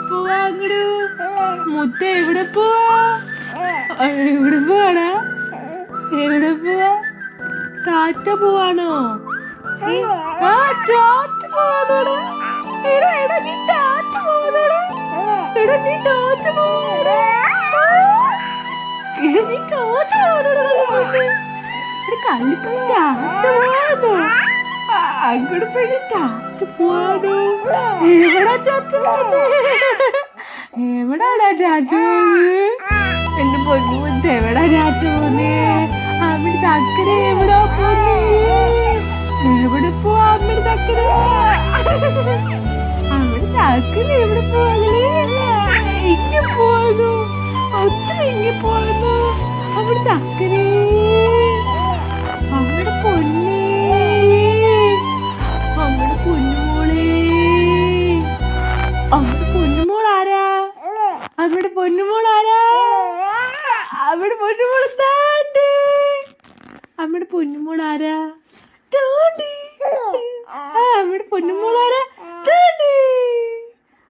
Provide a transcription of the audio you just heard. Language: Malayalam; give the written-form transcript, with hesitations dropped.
പോവാ അങ്ങട്? മുത്ത എവിടെ പോവാ? എവിടെ പോവാടാ? എവിടെ പോവാ? ടാറ്റ പോവാണോ? ആ ടാറ്റ പോവാണോടാ? എടാ എടാ നീ ടാറ്റ പോവാണോടാ? എടാ നീ ടാറ്റ പോവാണോടാ? എടാ നീ ടാറ്റ പോവാണോടാ? കള്ളിപ്പോ ടാറ്റ പോവാണോ? അങ്ങോട്ട് പോയി ടാറ്റ പോവാണോ? എവിടാ ടാറ്റ പോവാ? എവിടാടാ ടാറ്റ പോവുന്നത്? എന്റെ പൊന്നു മുത്ത് എവിടാ ടാറ്റ പോവുന്നേ? അമ്മയുടെ ചക്കര എവിടാ പോന്നേ? എവിടെ പോവാ അമ്മയുടെ ചക്കര? അമ്മയുടെ ചക്കര എവിടെ പോവാ? ഇങ്ങനെ പോവാനോ? അത്ര ഇങ്ങനെ പോവാനോ? അമ്മയുടെ ചക്കരേ, അമ്മയുടെ പൊന്നേ, അമ്മയുടെ പൊന്നുമോളേ. അമ്മയുടെ പൊന്നുമോൾ ആരാ? അമ്മയുടെ പൊന്നുമോൾ ആരാ? അമ്മയുടെ പൊന്നുമോൾ താണ്ടി. അമ്മയുടെ പൊന്നുമോൾ ആരാ? താണ്ടി. അമ്മയുടെ പൊന്നുമോൾ